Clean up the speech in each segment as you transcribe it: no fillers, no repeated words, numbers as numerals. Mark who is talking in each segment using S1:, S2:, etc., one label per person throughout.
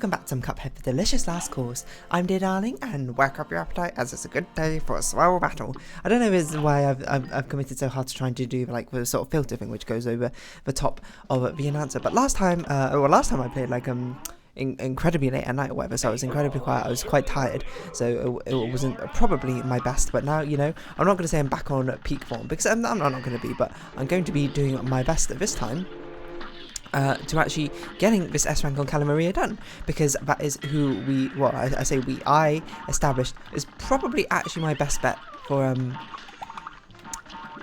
S1: welcome back to some Cuphead for delicious last course. I'm dear darling, and wake up your appetite as it's a good day for a swell battle. I don't know if it's why I've committed so hard to trying to do like the sort of filter thing which goes over the top of the announcer. But last time I played like incredibly late at night or whatever, so I was incredibly quiet. I was quite tired, so it wasn't probably my best. But now, you know, I'm not going to say I'm back on peak form because I'm not going to be, but I'm going to be doing my best at this time. To actually getting this S rank on Calamaria done, because that is who I established is probably actually my best bet for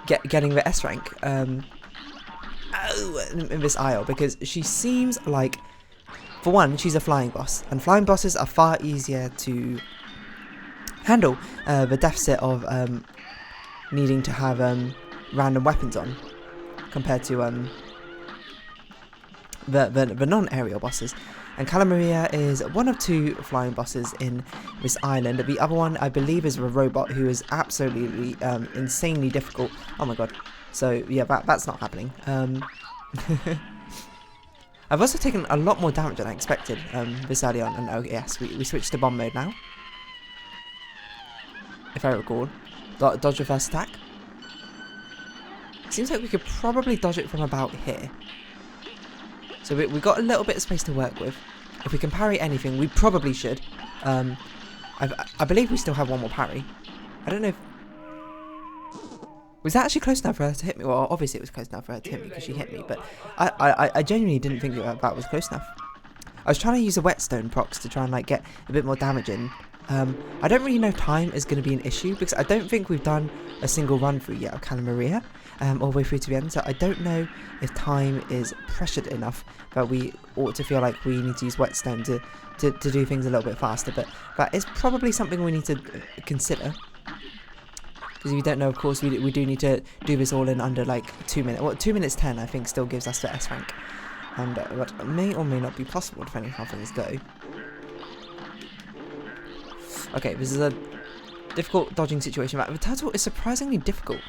S1: getting the S rank in this isle, because she seems like, for one, she's a flying boss, and flying bosses are far easier to handle the deficit of needing to have random weapons on compared to the non-aerial bosses. And Calamaria is one of two flying bosses in this island. The other one, I believe, is a robot who is absolutely insanely difficult. Oh my god. So yeah, that's not happening. I've also taken a lot more damage than I expected this early on, and oh yes, we switched to bomb mode now, if I recall. Dodge the first attack. Seems like we could probably dodge it from about here. So we've got a little bit of space to work with. If we can parry anything, we probably should. I believe we still have one more parry. I don't know if... Was that actually close enough for her to hit me? Well, obviously it was close enough for her to hit me because she hit me, but I genuinely didn't think that was close enough. I was trying to use a whetstone procs to try and like get a bit more damage in. I don't really know if time is going to be an issue, because I don't think we've done a single run through yet of Calamaria, all the way through to the end, so I don't know if time is pressured enough that we ought to feel like we need to use whetstone to do things a little bit faster, but that is probably something we need to consider. Because if you don't know, of course, we do need to do this all in under like 2 minutes. Well, 2 minutes 10 I think still gives us the S rank, and that may or may not be possible depending on how things go. Okay, this is a difficult dodging situation. But the turtle is surprisingly difficult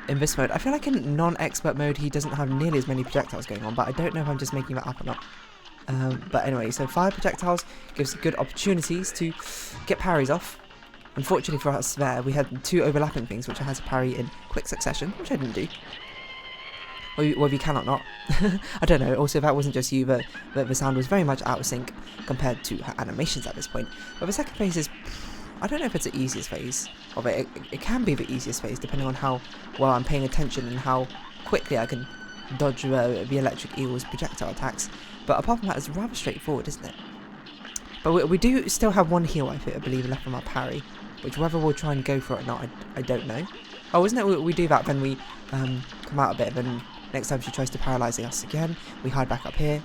S1: in this mode. I feel like in non-expert mode he doesn't have nearly as many projectiles going on, but I don't know if I'm just making that up or not. But anyway, so fire projectiles gives good opportunities to get parries off. Unfortunately for us there, we had two overlapping things which I had to parry in quick succession, which I didn't do. Well, you cannot not. I don't know. Also, that wasn't just you, but the sound was very much out of sync compared to her animations at this point. But the second phase is... I don't know if it's the easiest phase. Or it can be the easiest phase, depending on how well I'm paying attention and how quickly I can dodge the electric eel's projectile attacks. But apart from that, it's rather straightforward, isn't it? But we do still have one heal, I believe, left from our parry. Which, whether we'll try and go for it or not, I don't know. Oh, isn't it we do that, then we come out a bit, then... Next time she tries to paralyze us again, we hide back up here.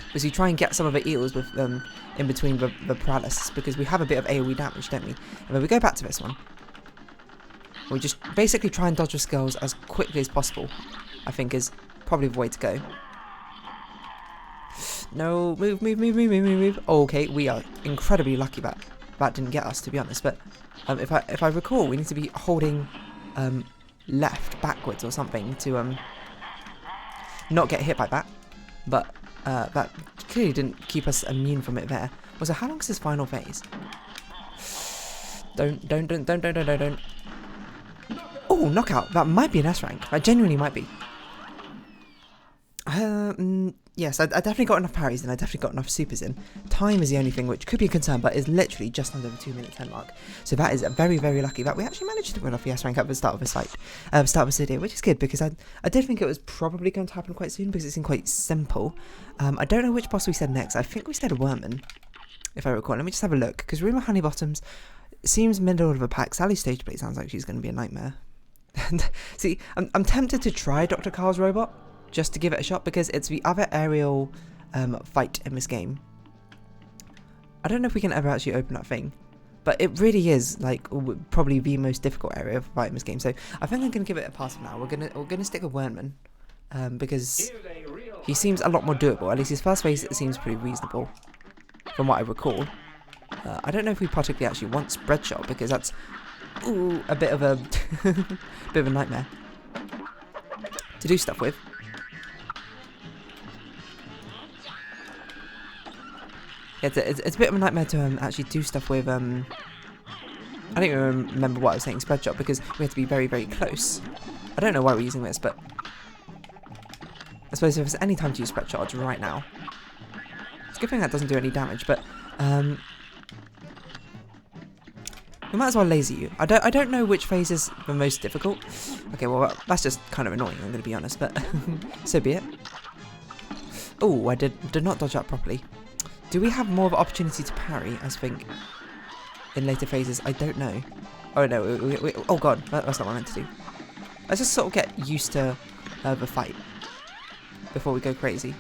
S1: Because we try and get some of the eels with in between the paralysis, because we have a bit of AoE damage, don't we? And then we go back to this one. We just basically try and dodge the skulls as quickly as possible, I think is probably the way to go. No, move. Oh, okay, we are incredibly lucky that didn't get us, to be honest. But if I recall, we need to be holding... left backwards or something to not get hit by that, but that clearly didn't keep us immune from it there. Also, how long is this final phase? Don't. Oh, knockout. That might be an S rank. That genuinely might be. Yes, I definitely got enough parries and I definitely got enough supers in. Time is the only thing which could be a concern, but is literally just under the 2 minute 10 mark. So that is very, very lucky that we actually managed to win off the S rank at the start of this fight, start of this video, which is good, because I did think it was probably going to happen quite soon because it seemed quite simple. I don't know which boss we said next. I think we said Wormman, if I recall. Let me just have a look, because Rumour Honeybottoms seems middle of the pack. Sally's stage play sounds like she's going to be a nightmare. See, I'm tempted to try Dr. Carl's robot, just to give it a shot, because it's the other aerial fight in this game. I don't know if we can ever actually open that thing, but it really is like probably the most difficult area of fight in this game. So I think I'm gonna give it a pass for now. We're gonna stick with Wormman, because he seems a lot more doable. At least his first phase seems pretty reasonable, from what I recall. I don't know if we particularly actually want spread shot, because that's a bit of a bit of a nightmare to do stuff with. Yeah, it's a bit of a nightmare to actually do stuff with, I don't even remember what I was saying, spread shot, because we have to be very, very close. I don't know why we're using this, but I suppose if there's any time to use spread shot, it's right now. It's a good thing that doesn't do any damage, but we might as well laser you. I don't know which phase is the most difficult. Okay, well that's just kind of annoying, I'm going to be honest, but so be it. Oh, I did not dodge that properly. Do we have more of an opportunity to parry, I think, in later phases? I don't know. Oh no, oh god, that's not what I meant to do. Let's just sort of get used to the fight before we go crazy.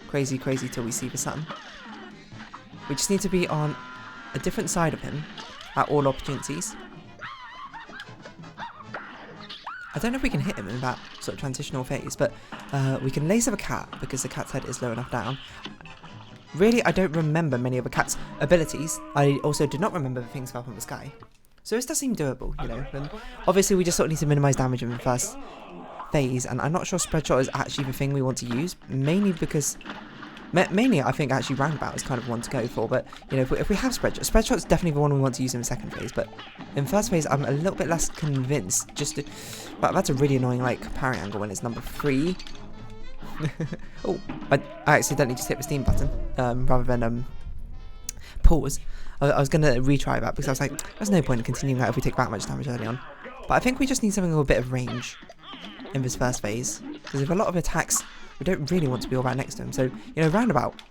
S1: Crazy till we see the sun. We just need to be on a different side of him at all opportunities. I don't know if we can hit him in that sort of transitional phase, but we can laser the cat because the cat's head is low enough down. Really, I don't remember many of the cat's abilities. I also do not remember the things fell from the sky. So this does seem doable, you know. And obviously, we just sort of need to minimise damage in the first phase, and I'm not sure spread shot is actually the thing we want to use, mainly because... Mainly, I think actually roundabout is kind of one to go for, but you know, if we have spread shot is definitely the one we want to use in the second phase. But in first phase, I'm a little bit less convinced. But that's a really annoying like parry angle when it's number 3. Oh, I accidentally just hit the steam button rather than pause. I was gonna retry that because I was like, there's no point in continuing that if we take that much damage early on. But I think we just need something with a bit of range in this first phase, because if a lot of attacks, we don't really want to be all right next to him. So, you know, roundabout.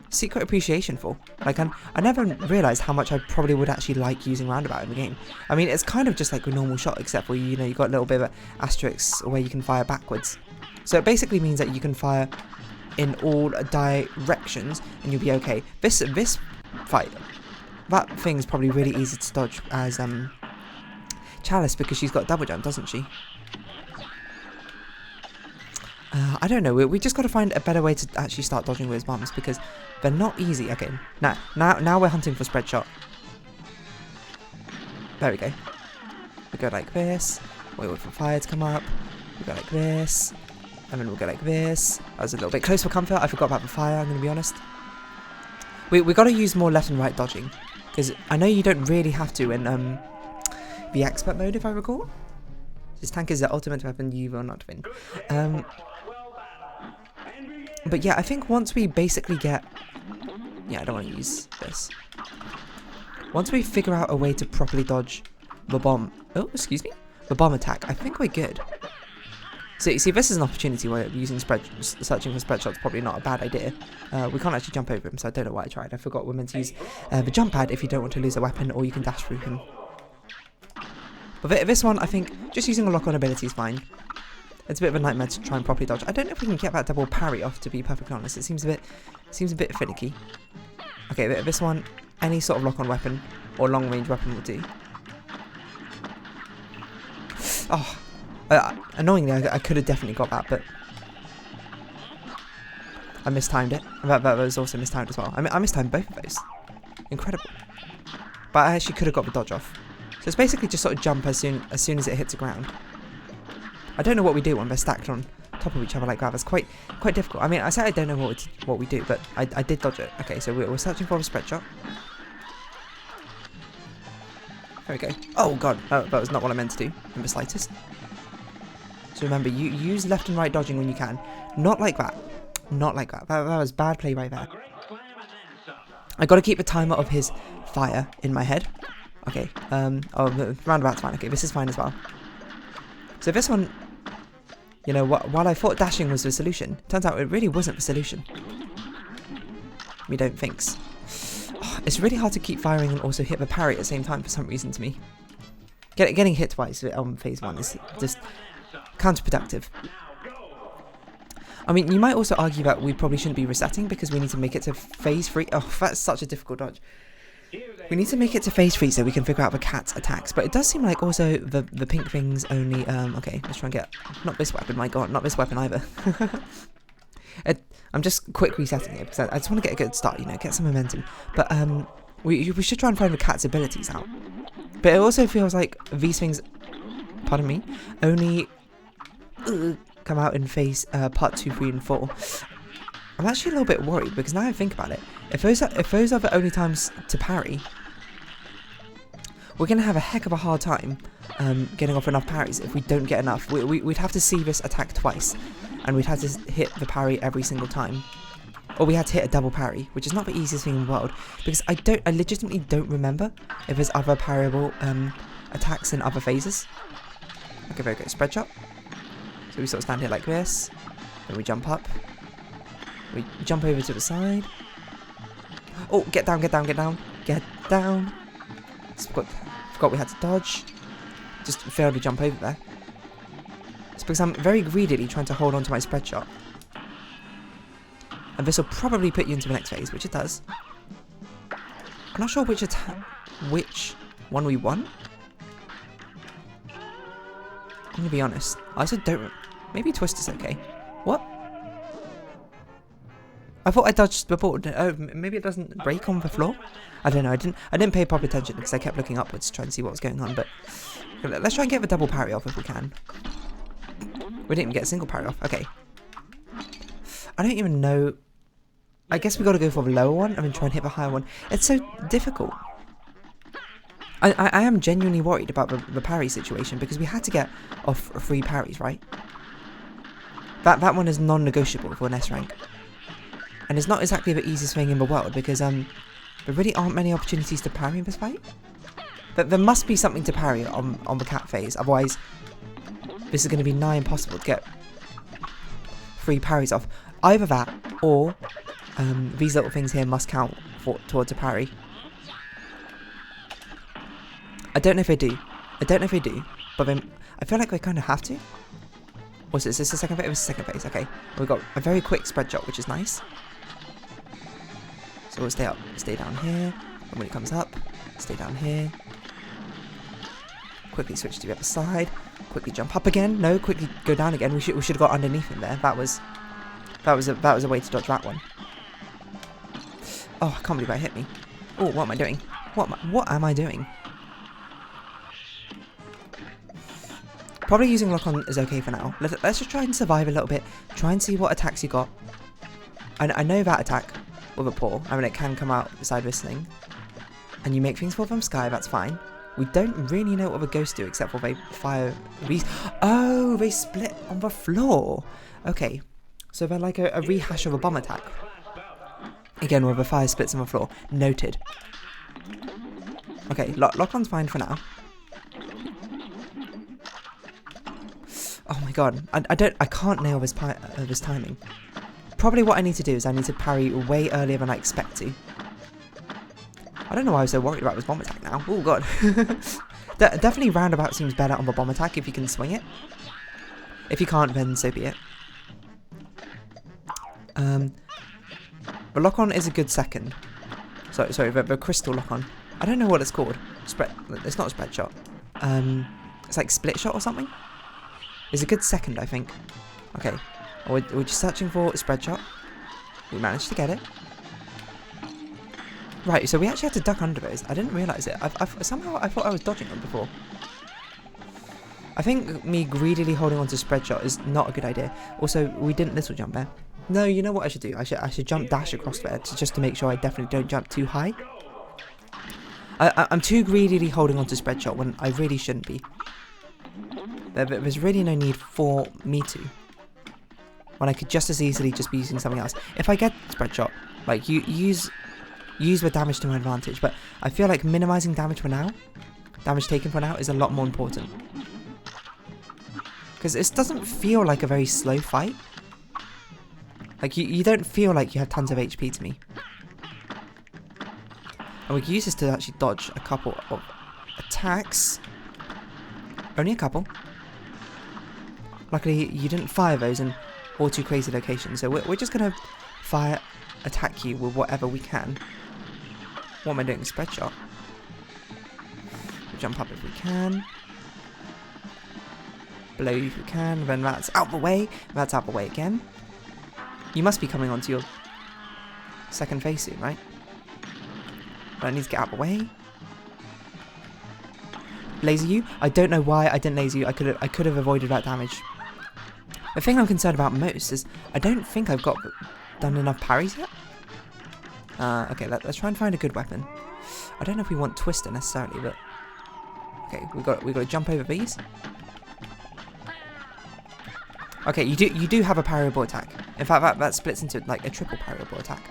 S1: Secret appreciation for. Like, I never realised how much I probably would actually like using roundabout in the game. I mean, it's kind of just like a normal shot, except for, you know, you've got a little bit of an asterisk where you can fire backwards. So it basically means that you can fire in all directions and you'll be okay. This fight, that thing's probably really easy to dodge as Chalice, because she's got double jump, doesn't she? I don't know, we just got to find a better way to actually start dodging with his bombs, because they're not easy. Okay, now we're hunting for spread shot. There we go. We go like this, wait for fire to come up, we go like this, and then we'll go like this. That was a little bit close for comfort, I forgot about the fire, I'm going to be honest. We got to use more left and right dodging, because I know you don't really have to in the expert mode, if I recall. This tank is the ultimate weapon you will not win. But yeah, I think once we basically get... Yeah, I don't want to use this. Once we figure out a way to properly dodge the bomb... Oh, excuse me? The bomb attack. I think we're good. So you see, this is an opportunity where searching for spread shot's probably not a bad idea. We can't actually jump over him, so I don't know why I tried. I forgot we're meant to use the jump pad if you don't want to lose a weapon, or you can dash through him. But this one, I think, just using a lock-on ability is fine. It's a bit of a nightmare to try and properly dodge. I don't know if we can get that double parry off, to be perfectly honest. It seems a bit finicky. Okay, this one, any sort of lock-on weapon or long-range weapon will do. Oh, annoyingly, I could have definitely got that, but I mistimed it. That was also mistimed as well. I mistimed both of those. Incredible. But I actually could have got the dodge off. So it's basically just sort of jump as soon as it hits the ground. I don't know what we do when they're stacked on top of each other like that. That's quite difficult. I mean, I said I don't know what we do, but I did dodge it. Okay, so we're searching for a spread shot. There we go. Oh god, that was not what I meant to do in the slightest. So remember, you use left and right dodging when you can. Not like that. Not like that. That was bad play right there. I got to keep the timer of his fire in my head. Okay. Oh, the roundabout's fine. Okay, this is fine as well. So this one, you know, while I thought dashing was the solution, turns out it really wasn't the solution. We don't think. Oh, it's really hard to keep firing and also hit the parry at the same time for some reason to me. Getting hit twice on phase 1 is just counterproductive. I mean, you might also argue that we probably shouldn't be resetting because we need to make it to phase 3. Oh, that's such a difficult dodge. We need to make it to phase 3 so we can figure out the cat's attacks. But it does seem like also the pink things only... okay, let's try and get... Not this weapon, my god, not this weapon either. I'm just quick resetting it because I just want to get a good start, you know, get some momentum. But we should try and find the cat's abilities out. But it also feels like these things... Pardon me. Only... come out in phase part 2, 3, and 4. I'm actually a little bit worried because now I think about it, if those are the only times to parry, we're going to have a heck of a hard time getting off enough parries if we don't get enough. We'd have to see this attack twice, and we'd have to hit the parry every single time. Or we had to hit a double parry, which is not the easiest thing in the world, because I legitimately don't remember if there's other parryable attacks in other phases. Okay, very good. Spread shot. So we sort of stand here like this, then we jump up. We jump over to the side. Oh, get down, get down, get down. Get down. Forgot we had to dodge. Just failed to jump over there. It's because I'm very greedily trying to hold on to my spread shot. And this will probably put you into the next phase, which it does. I'm not sure which one we won. I'm gonna be honest. I also don't. Maybe twist is okay. What? I thought I dodged the board. Oh, maybe it doesn't break on the floor. I don't know. I didn't pay proper attention because I kept looking upwards to try and see what was going on. But let's try and get the double parry off if we can. We didn't even get a single parry off. Okay. I don't even know. I guess we got to go for the lower one and then try and hit the higher one. It's so difficult. I am genuinely worried about the parry situation because we had to get off 3 parries, right? That one is non-negotiable for an S rank. And it's not exactly the easiest thing in the world because there really aren't many opportunities to parry in this fight. There must be something to parry on the cat phase, otherwise this is going to be nigh impossible to get 3 parries off. Either that or these little things here must count towards a parry. I don't know if they do. But then I feel like they kind of have to. What's this? Is this the second phase? It was the second phase. Okay. We've got a very quick spread shot, which is nice. So we'll stay down here. And when it comes up, stay down here. Quickly switch to the other side. Quickly jump up again. No, quickly go down again. We should have got underneath him there. That was a way to dodge that one. Oh, I can't believe that hit me. Oh, what am I doing? What am I doing? Probably using lock-on is okay for now. Let's just try and survive a little bit. Try and see what attacks you got. I know that attack with a paw. I mean, it can come out beside this thing. And you make things fall from sky, that's fine. We don't really know what the ghosts do except for they fire these. Oh, they split on the floor. Okay, so they're like a rehash of a bomb attack. Again, where the fire splits on the floor. Noted. Okay, lock-on's fine for now. Oh my god, I can't nail this timing. Probably what I need to do is I need to parry way earlier than I expect to. I don't know why I was so worried about this bomb attack now. Oh god. Definitely roundabout seems better on the bomb attack if you can swing it. If you can't, then so be it. The lock-on is a good second. Sorry, the crystal lock-on. I don't know what it's called. It's not a spread shot. It's like split shot or something. It's a good second, I think. Okay, we're just searching for a spread shot. We managed to get it. Right, so we actually had to duck under those. I didn't realise it. Somehow I thought I was dodging them before. I think me greedily holding on to spread shot is not a good idea. Also, we didn't little jump there. No, you know what I should do? I should jump dash across there just to make sure I definitely don't jump too high. I'm too greedily holding on to spread shot when I really shouldn't be. There's really no need for me to. When I could just as easily just be using something else. If I get spread shot, like use the damage to my advantage. But I feel like minimizing damage for now, damage taken for now, is a lot more important. Because this doesn't feel like a very slow fight. Like you don't feel like you have tons of HP to me. And we can use this to actually dodge a couple of attacks. Only a couple. Luckily, you didn't fire those in all too crazy locations, so we're just going to attack you with whatever we can. What am I doing? Spread shot. We'll jump up if we can. Below you if we can. Then that's out the way. That's out the way again. You must be coming onto your second phase soon, right? But I need to get out the way. Laser you? I don't know why I didn't laser you. I could have avoided that damage. The thing I'm concerned about most is I don't think I've got done enough parries yet? Okay, let's try and find a good weapon. I don't know if we want Twister necessarily, but okay, we got to jump over these. Okay, you do have a parryable attack. In fact, that splits into like a triple parryable attack.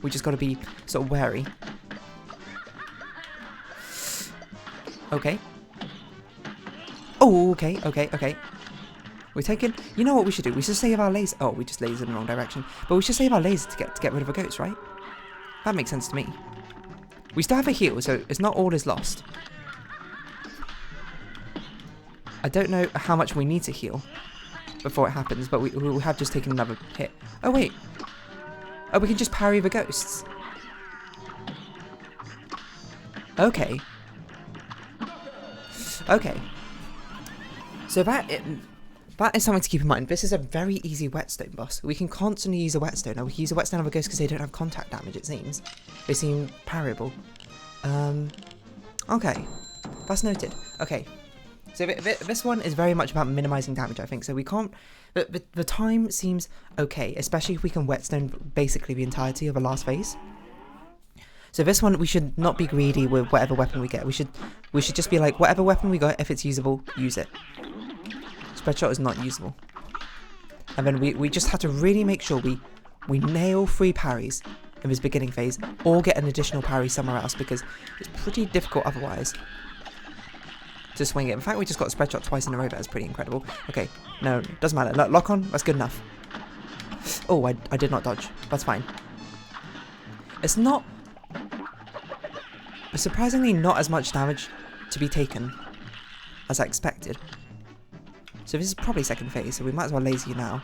S1: We just got to be sort of wary. Okay. Oh, okay. We're taking... You know what we should do? We should save our laser... Oh, we just lasered in the wrong direction. But we should save our laser to get rid of a ghost, right? That makes sense to me. We still have a heal, so it's not all is lost. I don't know how much we need to heal before it happens, but we have just taken another hit. Oh, wait. Oh, we can just parry the ghosts. Okay. Okay. So that is something to keep in mind. This is a very easy whetstone boss. We can constantly use a whetstone. Now we can use a whetstone on a ghost because they don't have contact damage, it seems. They seem parryable. Okay. That's noted. Okay. So this one is very much about minimizing damage, I think. So we can't... The time seems okay, especially if we can whetstone basically the entirety of the last phase. So this one, we should not be greedy with whatever weapon we get. We should just be like, whatever weapon we got, if it's usable, use it. Spread shot is not usable. And then we just have to really make sure we nail 3 parries in this beginning phase, or get an additional parry somewhere else, because it's pretty difficult otherwise to swing it. In fact, we just got a spread shot twice in a row. That's pretty incredible. Okay, no, doesn't matter. Lock on, that's good enough. Oh, I did not dodge. That's fine. It's surprisingly not as much damage to be taken as I expected. So this is probably second phase, so we might as well laser you now.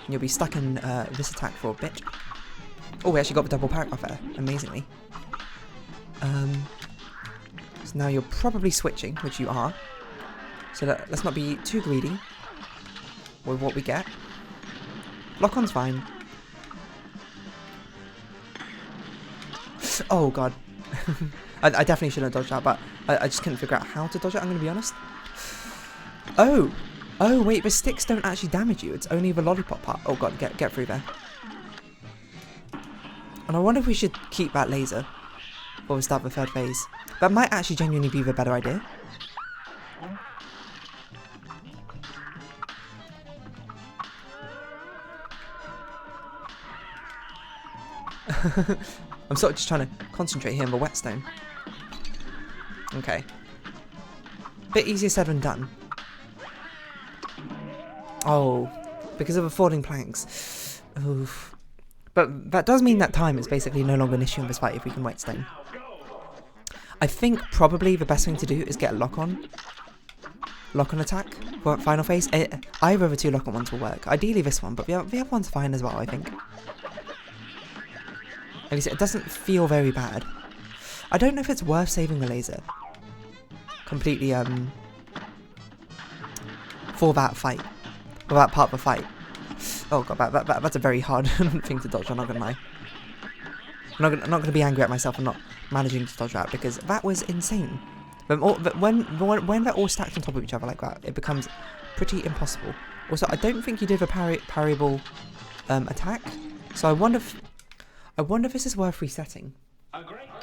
S1: And you'll be stuck in this attack for a bit. Oh, we actually got the double parry off there, amazingly. So now you're probably switching, which you are. So let's not be too greedy with what we get. Lock-on's fine. Oh god. I definitely shouldn't have dodged that, but I just couldn't figure out how to dodge it, I'm going to be honest. Oh! Oh, wait, the sticks don't actually damage you. It's only the lollipop part. Oh god, get through there. And I wonder if we should keep that laser before we start the third phase. That might actually genuinely be the better idea. I'm sort of just trying to concentrate here on the whetstone. Okay. Bit easier said than done. Oh, because of the falling planks. Oof. But that does mean that time is basically no longer an issue in this fight if we can whetstone. I think probably the best thing to do is get a lock-on attack for final phase. Either of the 2 lock-on ones will work. Ideally this one, but the other one's fine as well, I think. At least it doesn't feel very bad. I don't know if it's worth saving the laser completely for that fight, for that part of the fight. Oh god, that's a very hard thing to dodge, I'm not gonna lie. I'm not gonna be angry at myself for not managing to dodge that, because that was insane. When they're all stacked on top of each other like that, it becomes pretty impossible. Also, I don't think you did a parryable attack, so I wonder if this is worth resetting.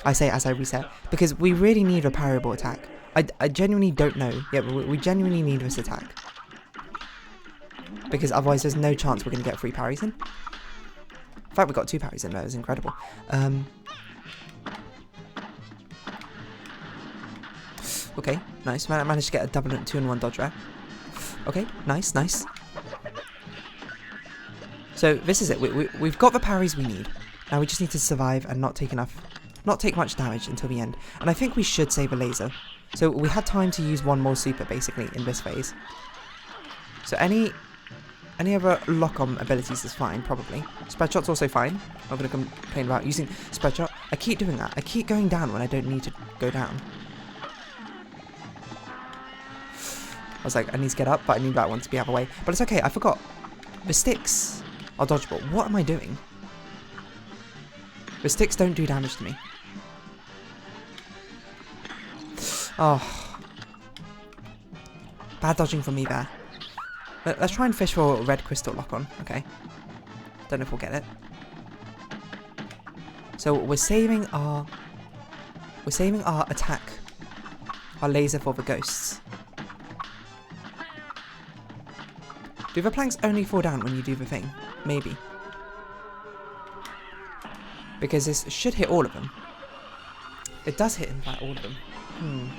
S1: I say as I reset, because we really need a parryable attack. I genuinely don't know. Yeah, we genuinely need this attack. Because otherwise there's no chance we're going to get 3 parries in. In fact, we got 2 parries in there. It was incredible. Okay, nice. I managed to get a double 2-in-1 dodge there. Okay, nice. So this is it. We've got the parries we need. Now we just need to survive and not take much damage until the end. And I think we should save a laser. So we had time to use 1 more super basically in this phase. So any other lock-on abilities is fine, probably. Spread shot's also fine. I'm not going to complain about using spread shot. I keep doing that. I keep going down when I don't need to go down. I was like, I need to get up, but I need that one to be out of the way. But it's okay, I forgot. The sticks are dodgeable. What am I doing? The sticks don't do damage to me. Oh. Bad dodging from me there. Let's try and fish for red crystal lock on. Okay. Don't know if we'll get it. So we're saving our attack, our laser for the ghosts. Do the planks only fall down when you do the thing? Maybe. Because this should hit all of them. It does hit, in fact, all of them.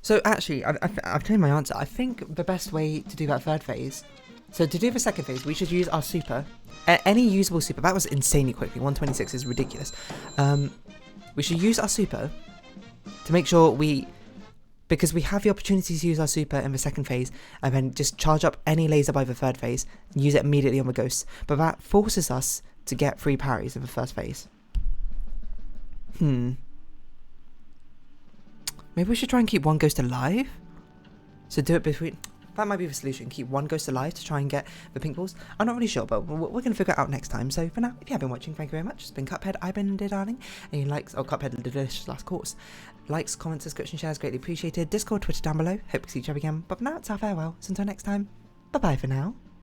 S1: So actually, I've changed my answer. I think the best way to do that third phase, so to do the second phase, we should use our super. Any usable super. That was insanely quickly. 126 is ridiculous. We should use our super to make sure because we have the opportunity to use our super in the second phase, and then just charge up any laser by the third phase, and use it immediately on the ghosts. But that forces us to get 3 parries in the first phase. Maybe we should try and keep one ghost alive? So do it between... That might be the solution. Keep one ghost alive to try and get the pink balls. I'm not really sure, but we're going to figure it out next time. So for now, if you have been watching, thank you very much. It's been Cuphead. I've been Dear Darling. Any likes... Oh, Cuphead, the delicious last course. Likes, comments, subscription, shares, greatly appreciated. Discord, Twitter down below. Hope to see each other again. But for now, it's our farewell. So until next time, bye-bye for now.